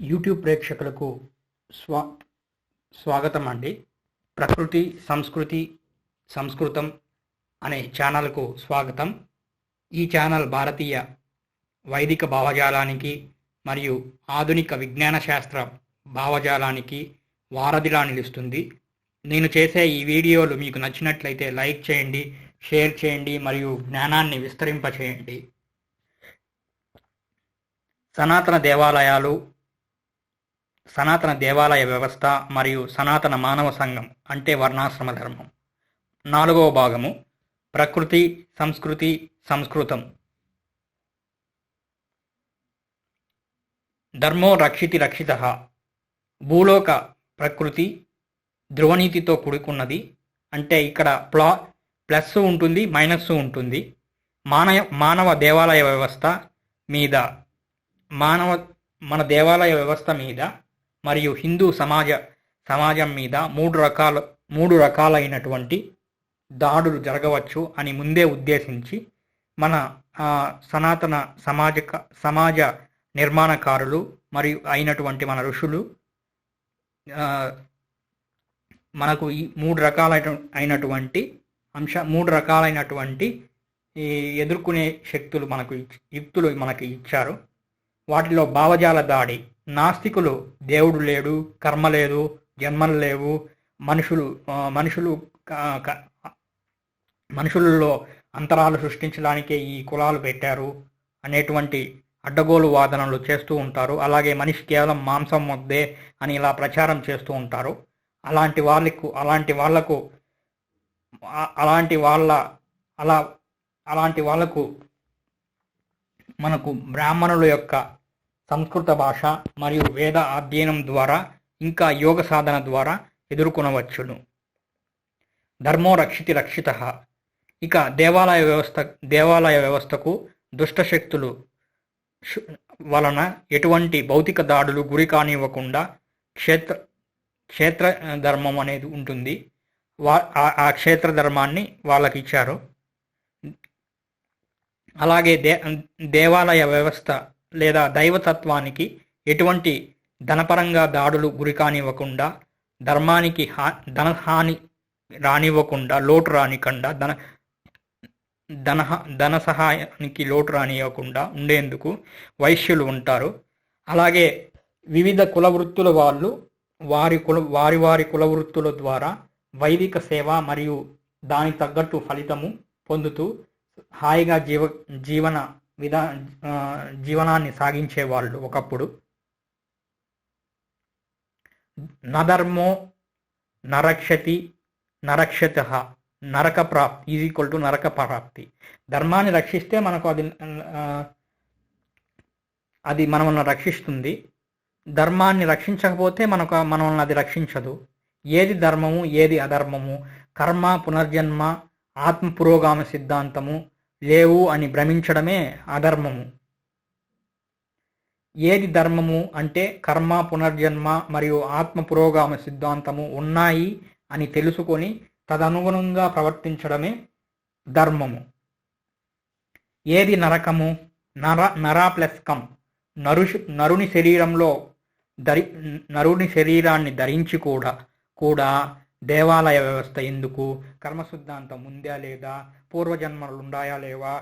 YouTube ప్రేక్షకులకు స్వా స్వాగతం అండి. ప్రకృతి సంస్కృతి సంస్కృతం అనే ఛానల్కు స్వాగతం. ఈ ఛానల్ భారతీయ వైదిక భావజాలానికి మరియు ఆధునిక విజ్ఞాన శాస్త్ర భావజాలానికి వారధిలా నిలుస్తుంది. నేను చేసే ఈ వీడియోలు మీకు నచ్చినట్లయితే లైక్ చేయండి, షేర్ చేయండి మరియు జ్ఞానాన్ని విస్తరింపచేయండి. సనాతన దేవాలయ వ్యవస్థ మరియు సనాతన మానవ సంఘం అంటే వర్ణాశ్రమ ధర్మం. 4వ భాగము ప్రకృతి సంస్కృతి సంస్కృతం. ధర్మో రక్షితి రక్షితః. భూలోక ప్రకృతి ధ్రువనీతితో కూడుకున్నది. అంటే ఇక్కడ ప్లస్ ఉంటుంది, మైనస్ ఉంటుంది. మానవ దేవాలయ వ్యవస్థ మీద మన దేవాలయ వ్యవస్థ మీద మరియు హిందూ సమాజం మీద మూడు రకాలైనటువంటి దాడులు జరగవచ్చు అని ముందే ఉద్దేశించి మన సనాతన సమాజ నిర్మాణకారులు మరియు అయినటువంటి మన ఋషులు మనకు ఈ మూడు రకాలైనటువంటి ఎదుర్కొనే యుక్తులు మనకి ఇచ్చారు. వాటిలో భావజాల దాడి. నాస్తికులు దేవుడు లేడు, కర్మ లేదు, జన్మలు లేవు, మనుషులలో అంతరాలు సృష్టించడానికే ఈ కులాలు పెట్టారు అనేటువంటి అడ్డగోలు వాదనలు చేస్తూ ఉంటారు. అలాగే మనిషి కేవలం మాంసం ముద్దే అని ఇలా ప్రచారం చేస్తూ ఉంటారు. అలాంటి వాళ్లకు మనకు బ్రాహ్మణుల యొక్క సంస్కృత భాష మరియు వేద అధ్యయనం ద్వారా ఇంకా యోగ సాధన ద్వారా ఎదుర్కొనవచ్చును. ధర్మో రక్షితి రక్షితః. ఇక దేవాలయ వ్యవస్థకు దుష్టశక్తులు వలన ఎటువంటి భౌతిక దాడులు గురి కానివ్వకుండా క్షేత్ర ధర్మం అనేది ఉంటుంది. ఆ క్షేత్ర ధర్మాన్ని వాళ్ళకి ఇచ్చారు. అలాగే దేవాలయ వ్యవస్థ లేదా దైవతత్వానికి ఎటువంటి ధనపరంగా దాడులు గురి కానివ్వకుండా, ధర్మానికి ధనహాని రానివ్వకుండా, లోటు రానికుండా, ధన సహాయానికి లోటు రానివ్వకుండా ఉండేందుకు వైశ్యులు ఉంటారు. అలాగే వివిధ కులవృత్తుల వాళ్ళు వారి కులవృత్తుల ద్వారా వైదిక సేవ మరియు దానికి తగ్గట్టు ఫలితము పొందుతూ హాయిగా జీవనాన్ని సాగించేవాళ్ళు ఒకప్పుడు. నధర్మో నరక్షతి నరక్షతః. నరక ప్రాప్తి ఈజ్ నరక ప్రాప్తి. ధర్మాన్ని రక్షిస్తే మనకు అది మనల్ని రక్షిస్తుంది. ధర్మాన్ని రక్షించకపోతే మనల్ని అది రక్షించదు. ఏది ధర్మము ఏది అధర్మము, కర్మ, పునర్జన్మ, ఆత్మ పురోగామి సిద్ధాంతము లేవు అని భ్రమించడమే అధర్మము. ఏది ధర్మము అంటే కర్మ, పునర్జన్మ మరియు ఆత్మ పురోగామి సిద్ధాంతము ఉన్నాయి అని తెలుసుకొని తదనుగుణంగా ప్రవర్తించడమే ధర్మము. ఏది నరకము, నరా ప్లస్ కం. నరుని శరీరాన్ని ధరించి కూడా దేవాలయ వ్యవస్థ ఎందుకు, కర్మ సిద్ధాంతం ఉందా లేదా, పూర్వజన్మలు ఉన్నాయా లేవా,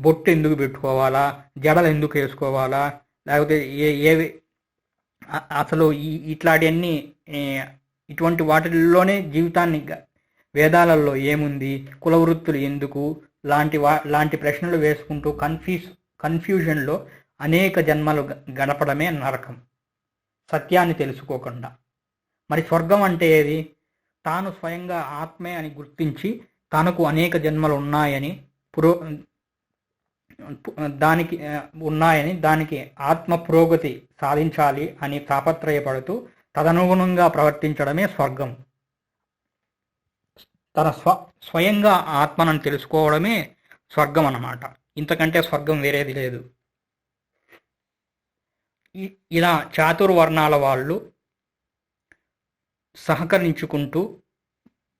బొట్టు ఎందుకు పెట్టుకోవాలా, జడలు ఎందుకు వేసుకోవాలా, లేకపోతే అసలు ఇట్లాంటివన్నీ ఇటువంటి వాటిల్లోనే జీవితాన్ని వేదాలలో ఏముంది, కులవృత్తులు ఎందుకు లాంటి ప్రశ్నలు వేసుకుంటూ కన్ఫ్యూజన్లో అనేక జన్మలు గడపడమే నరకం, సత్యాన్ని తెలుసుకోకుండా. మరి స్వర్గం అంటే ఏది? తాను స్వయంగా ఆత్మే అని గుర్తించి తనకు అనేక జన్మలు ఉన్నాయని దానికి ఆత్మ పురోగతి సాధించాలి అని తాపత్రయపడుతూ తదనుగుణంగా ప్రవర్తించడమే స్వర్గం. తన స్వయంగా ఆత్మను తెలుసుకోవడమే స్వర్గం అన్నమాట. ఇంతకంటే స్వర్గం వేరేది లేదు. ఇలా చాతుర్వర్ణాల వాళ్ళు సహకరించుకుంటూ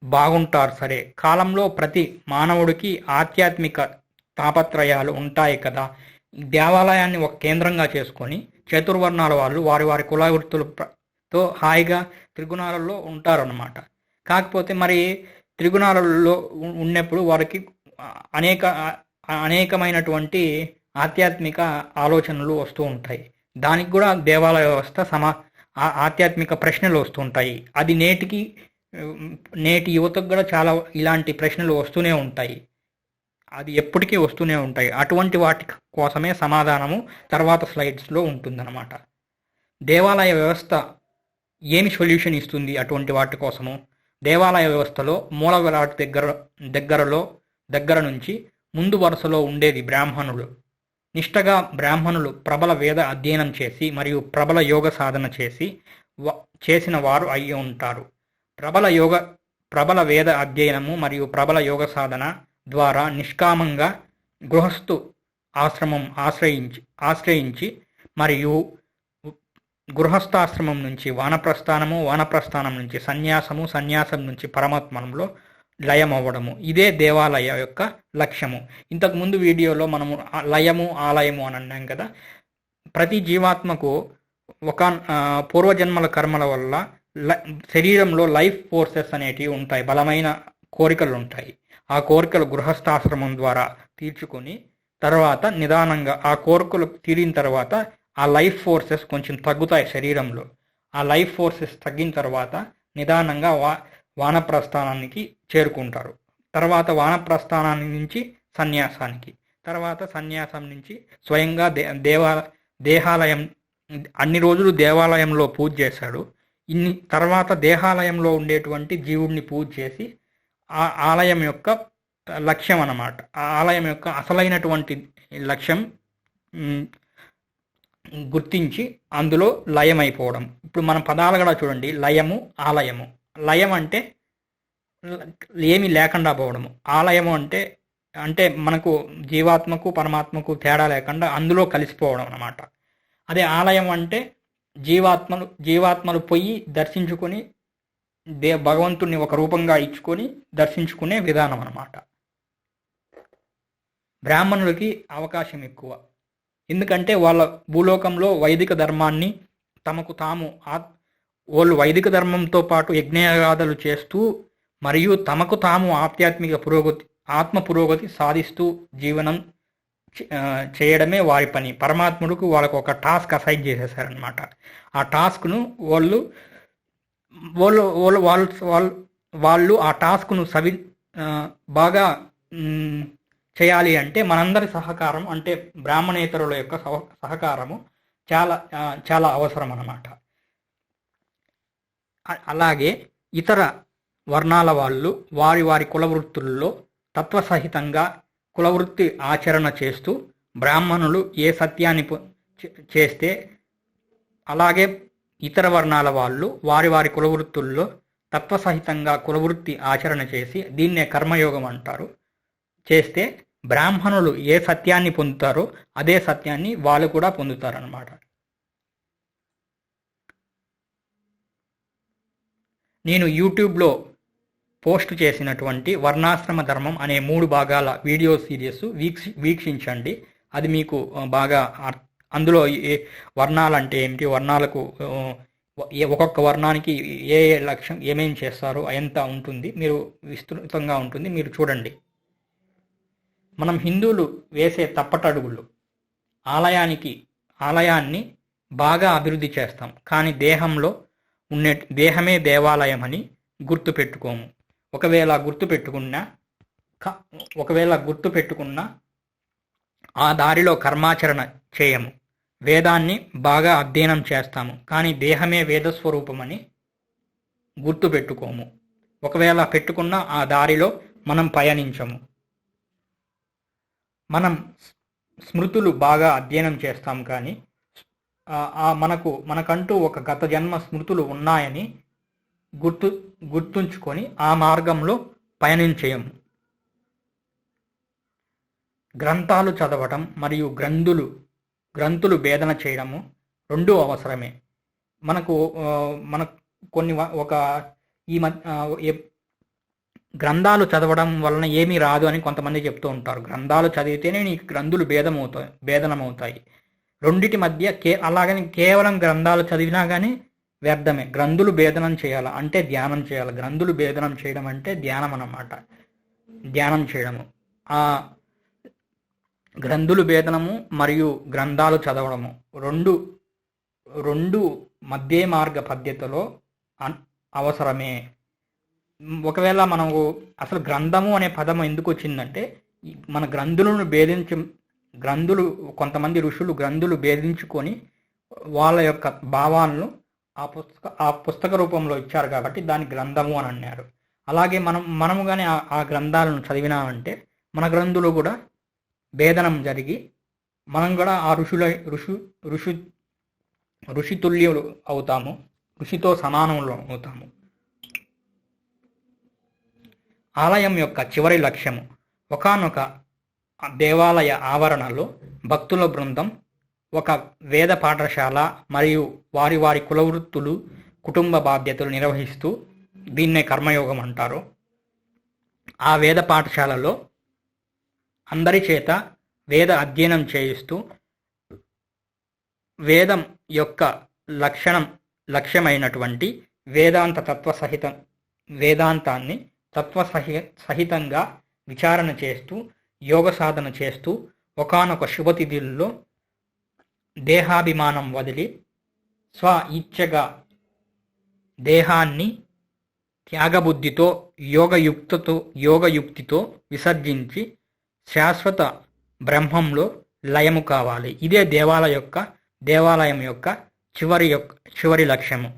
బాగుంటారు. సరే, కాలంలో ప్రతి మానవుడికి ఆధ్యాత్మిక తాపత్రయాలు ఉంటాయి కదా. దేవాలయాన్ని ఒక కేంద్రంగా చేసుకొని చతుర్వర్ణాల వాళ్ళు వారి వారి కుల వృత్తులతో హాయిగా త్రిగుణాలలో ఉంటారన్నమాట. కాకపోతే మరి త్రిగుణాలలో ఉన్నప్పుడు వారికి అనేక అనేకమైనటువంటి ఆధ్యాత్మిక ఆలోచనలు వస్తూ ఉంటాయి. దానికి కూడా దేవాలయ వ్యవస్థ ఆధ్యాత్మిక ప్రశ్నలు వస్తుంటాయి. అది నేటి యువతకు కూడా చాలా ఇలాంటి ప్రశ్నలు వస్తూనే ఉంటాయి. అది ఎప్పటికీ వస్తూనే ఉంటాయి. అటువంటి వాటి కోసమే సమాధానము తర్వాత స్లైడ్స్లో ఉంటుందన్నమాట. దేవాలయ వ్యవస్థ ఏమి సొల్యూషన్ ఇస్తుంది అటువంటి వాటి కోసము? దేవాలయ వ్యవస్థలో మూల విరాట్ దగ్గర నుంచి ముందు వరుసలో ఉండేది బ్రాహ్మణులు. నిష్టగా బ్రాహ్మణులు ప్రబల వేద అధ్యయనం చేసి మరియు ప్రబల యోగ సాధన చేసిన వారు అయి ఉంటారు. ప్రబల వేద అధ్యయనము మరియు ప్రబల యోగ సాధన ద్వారా నిష్కామంగా గృహస్థు ఆశ్రమం ఆశ్రయించి మరియు గృహస్థాశ్రమం నుంచి వానప్రస్థానం నుంచి సన్యాసం నుంచి పరమాత్మలో లయమవ్వడము. ఇదే దేవాలయ యొక్క లక్ష్యము. ఇంతకుముందు వీడియోలో మనము లయము ఆలయము అని అన్నాం కదా. ప్రతి జీవాత్మకు ఒక పూర్వజన్మల కర్మల వల్ల శరీరంలో లైఫ్ ఫోర్సెస్ అనేటివి ఉంటాయి, బలమైన కోరికలు ఉంటాయి. ఆ కోరికలు గృహస్థాశ్రమం ద్వారా తీర్చుకొని తర్వాత నిదానంగా ఆ కోరికలు తీరిన తర్వాత ఆ లైఫ్ ఫోర్సెస్ కొంచెం తగ్గుతాయి శరీరంలో. ఆ లైఫ్ ఫోర్సెస్ తగ్గిన తర్వాత నిదానంగా వానప్రస్థానానికి చేరుకుంటారు. తర్వాత వానప్రస్థానాన్ని నుంచి సన్యాసానికి, తర్వాత సన్యాసం నుంచి స్వయంగా దేహాలయం అన్ని రోజులు దేవాలయంలో పూజ చేశాడు. తర్వాత దేహాలయంలో ఉండేటువంటి జీవుడిని పూజ చేసి ఆ ఆలయం యొక్క లక్ష్యం అన్నమాట. ఆ ఆలయం యొక్క అసలైనటువంటి లక్ష్యం గుర్తించి అందులో లయమైపోవడం. ఇప్పుడు మన పదాలు కూడా చూడండి, లయము ఆలయము. లయం అంటే ఏమీ లేకుండా పోవడము. ఆలయము అంటే మనకు జీవాత్మకు పరమాత్మకు తేడా లేకుండా అందులో కలిసిపోవడం అన్నమాట. అదే ఆలయం అంటే జీవాత్మలు పోయి దర్శించుకొని భగవంతుడిని ఒక రూపంగా ఇచ్చుకొని దర్శించుకునే విధానం అన్నమాట. బ్రాహ్మణులకి అవకాశం ఎక్కువ. ఎందుకంటే వాళ్ళ భూలోకంలో వైదిక ధర్మాన్ని తమకు తాము వాళ్ళు వైదిక ధర్మంతో పాటు యజ్ఞయాగాదులు చేస్తూ మరియు తమకు తాము ఆత్మ పురోగతి సాధిస్తూ జీవనం చేయడమే వారి పని. పరమాత్ముడికి వాళ్ళకు ఒక టాస్క్ అసైన్ చేసేసారనమాట. ఆ టాస్క్ను వాళ్ళు ఆ టాస్క్ను బాగా చేయాలి అంటే మనందరి సహకారం, అంటే బ్రాహ్మణేతరుల యొక్క సహకారము చాలా చాలా అవసరం అన్నమాట. అలాగే ఇతర వర్ణాల వాళ్ళు వారి వారి కులవృత్తుల్లో తత్వసహితంగా కులవృత్తి ఆచరణ చేస్తూ బ్రాహ్మణులు ఏ సత్యాన్ని చేస్తే అలాగే ఇతర వర్ణాల వాళ్ళు వారి వారి కులవృత్తుల్లో తత్వసహితంగా కులవృత్తి ఆచరణ చేసి దీన్నే కర్మయోగం అంటారు చేస్తే బ్రాహ్మణులు ఏ సత్యాన్ని పొందుతారో అదే సత్యాన్ని వాళ్ళు కూడా పొందుతారన్నమాట. నేను యూట్యూబ్లో పోస్ట్ చేసినటువంటి వర్ణాశ్రమ ధర్మం అనే 3 భాగాల వీడియో సిరీస్ వీక్షించండి. అది మీకు బాగా అందులో వర్ణాలంటే ఏమిటి, వర్ణాలకు ఒక్కొక్క వర్ణానికి ఏ లక్ష్యం ఏమేం చేస్తారో ఎంత ఉంటుంది, మీరు విస్తృతంగా ఉంటుంది, మీరు చూడండి. మనం హిందువులు వేసే తప్పటడుగులు ఆలయాన్ని బాగా అభివృద్ధి చేస్తాం, కానీ దేహమే దేవాలయం అని గుర్తుపెట్టుకోము. ఒకవేళ గుర్తుపెట్టుకున్నా ఆ దారిలో కర్మాచరణ చేయము. వేదాన్ని బాగా అధ్యయనం చేస్తాము, కానీ దేహమే వేదస్వరూపమని గుర్తుపెట్టుకోము. ఒకవేళ పెట్టుకున్న ఆ దారిలో మనం పయనించము. మనం స్మృతులు బాగా అధ్యయనం చేస్తాం, కానీ మనకంటూ ఒక గత జన్మ స్మృతులు ఉన్నాయని గుర్తుంచుకొని ఆ మార్గంలో పయనించేయము. గ్రంథాలు చదవటం మరియు గ్రంథులు భేదన చేయడము రెండూ అవసరమే. మనకు కొన్ని గ్రంథాలు చదవడం వలన ఏమీ రాదు అని కొంతమంది చెప్తూ ఉంటారు. గ్రంథాలు చదివితేనే నీకు గ్రంథులు భేదనమవుతాయి. రెండిటి మధ్య అలాగని కేవలం గ్రంథాలు చదివినా కానీ వ్యర్థమే. గ్రంథులు భేదనం చేయాలి అంటే ధ్యానం చేయాలి. గ్రంథులు భేదనం చేయడం అంటే ధ్యానం అన్నమాట. ధ్యానం చేయడము, ఆ గ్రంథులు భేదనము మరియు గ్రంథాలు చదవడము రెండు మధ్య మార్గ పద్ధతిలో అవసరమే. ఒకవేళ మనకు అసలు గ్రంథము అనే పదం ఎందుకు వచ్చిందంటే, మన గ్రంథులు కొంతమంది ఋషులు గ్రంథులు భేదించుకొని వాళ్ళ యొక్క భావాలను ఆ పుస్తక రూపంలో ఇచ్చారు కాబట్టి దాన్ని గ్రంథము అని అన్నారు. అలాగే మనము కానీ ఆ గ్రంథాలను చదివినామంటే మన గ్రంథులు కూడా భేదనం జరిగి మనం కూడా ఆ ఋషితుల్యులు అవుతాము, ఋషితో సమానములు అవుతాము. ఆలయం యొక్క చివరి లక్ష్యము ఒకానొక దేవాలయ ఆవరణలో భక్తుల బృందం ఒక వేద పాఠశాల మరియు వారి కులవృత్తులు, కుటుంబ బాధ్యతలు నిర్వహిస్తూ దీన్నే కర్మయోగం అంటారు. ఆ వేద పాఠశాలలో అందరి చేత వేద అధ్యయనం చేయిస్తూ వేదం యొక్క లక్ష్యమైనటువంటి వేదాంతాన్ని తత్వసహితంగా విచారణ చేస్తూ యోగ సాధన చేస్తూ ఒకానొక శుభతిథుల్లో దేహాభిమానం వదిలి స్వ ఇచ్ఛగా దేహాన్ని త్యాగబుద్ధితో యోగయుక్తితో విసర్జించి శాశ్వత బ్రహ్మంలో లయము కావాలి. ఇదే దేవాలయం యొక్క చివరి లక్ష్యము.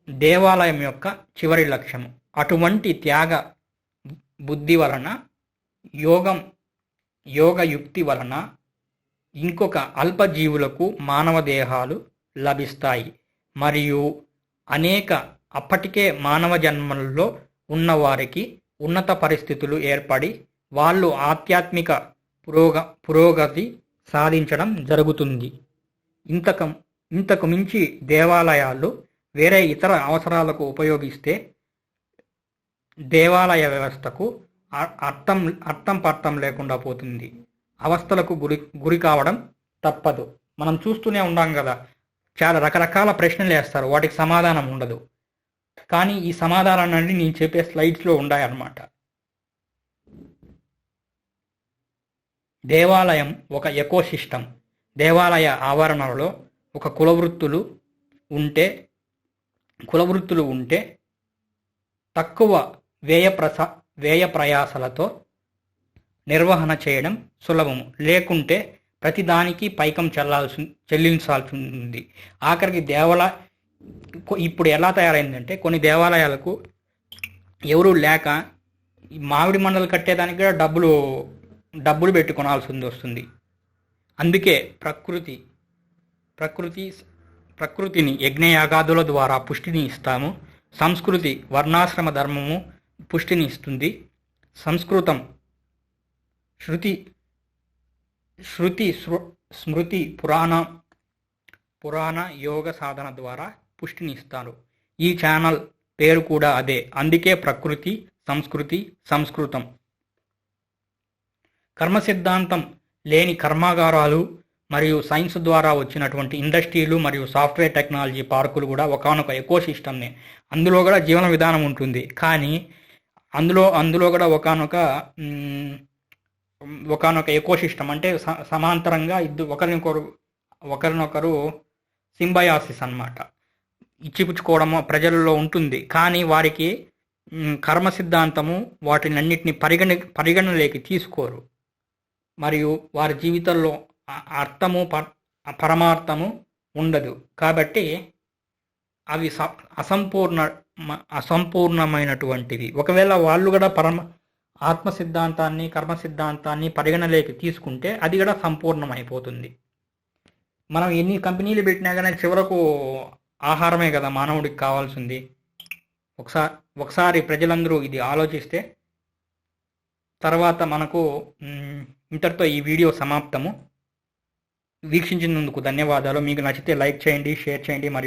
దేవాలయం యొక్క చివరి లక్ష్యము. అటువంటి త్యాగ బుద్ధి వలన యోగయుక్తి వలన ఇంకొక అల్పజీవులకు మానవ దేహాలు లభిస్తాయి మరియు అప్పటికే మానవ జన్మల్లో ఉన్నవారికి ఉన్నత పరిస్థితులు ఏర్పడి వాళ్ళు ఆధ్యాత్మిక పురోగతి సాధించడం జరుగుతుంది. ఇంతకు మించి దేవాలయాలు వేరే ఇతర అవసరాలకు ఉపయోగిస్తే దేవాలయ వ్యవస్థకు అర్థం పర్థం లేకుండా పోతుంది. అవస్థలకు గురి కావడం తప్పదు. మనం చూస్తూనే ఉన్నాం కదా, చాలా రకరకాల ప్రశ్నలు వేస్తారు, వాటికి సమాధానం ఉండదు. కానీ ఈ సమాధానాన్ని నేను చెప్పే స్లైడ్స్లో ఉన్నాయన్నమాట. దేవాలయం ఒక ఎకోసిస్టమ్. దేవాలయ ఆవరణలో ఒక కులవృత్తులు ఉంటే తక్కువ వ్యయ ప్రయాసలతో నిర్వహణ చేయడం సులభము. లేకుంటే ప్రతిదానికి పైకం చెల్లించాల్సి ఉంది. ఆఖరికి ఇప్పుడు ఎలా తయారైందంటే కొన్ని దేవాలయాలకు ఎవరూ లేక మామిడి మండలు కట్టేదానికి కూడా డబ్బులు పెట్టి కొనాల్సి వస్తుంది. అందుకే ప్రకృతిని యజ్ఞయాగాదుల ద్వారా పుష్టిని ఇస్తాము. సంస్కృతి వర్ణాశ్రమ ధర్మము పుష్టిని ఇస్తుంది. సంస్కృతం శృతి స్మృతి పురాణ యోగ సాధన ద్వారా పుష్టిని ఇస్తారు. ఈ ఛానల్ పేరు కూడా అదే. అందుకే ప్రకృతి, సంస్కృతి, సంస్కృతం. కర్మ సిద్ధాంతం లేని కర్మాగారాలు మరియు సైన్స్ ద్వారా వచ్చినటువంటి ఇండస్ట్రీలు మరియు సాఫ్ట్వేర్ టెక్నాలజీ పార్కులు కూడా ఒకానొక ఎకోసిస్టమ్నే. అందులో కూడా జీవన విధానం ఉంటుంది. కానీ అందులో కూడా ఒకానొక ఎకోసిస్టమ్ అంటే సమాంతరంగా ఒకరినొకరు సింబయాసిస్ అన్నమాట, ఇచ్చిపుచ్చుకోవడం ప్రజలలో ఉంటుంది. కానీ వారికి కర్మ సిద్ధాంతము వాటినన్నిటిని పరిగణలోకి తీసుకోరు మరియు వారి జీవితంలో అర్థము పరమార్థము ఉండదు. కాబట్టి అవి అసంపూర్ణమైనటువంటివి. ఒకవేళ వాళ్ళు కూడా ఆత్మ సిద్ధాంతాన్ని, కర్మ సిద్ధాంతాన్ని పరిగణలోకి తీసుకుంటే అది కూడా సంపూర్ణమైపోతుంది. మనం ఎన్ని కంపెనీలు పెట్టినా కానీ చివరకు ఆహారమే కదా మానవుడికి కావాల్సింది. ఒకసారి ప్రజలందరూ ఇది ఆలోచిస్తే తర్వాత మనకు ఇంతటితో ఈ వీడియో సమాప్తము. వీక్షించినందుకు ధన్యవాదాలు. మీకు నచ్చితే లైక్ చేయండి, షేర్ చేయండి మరియు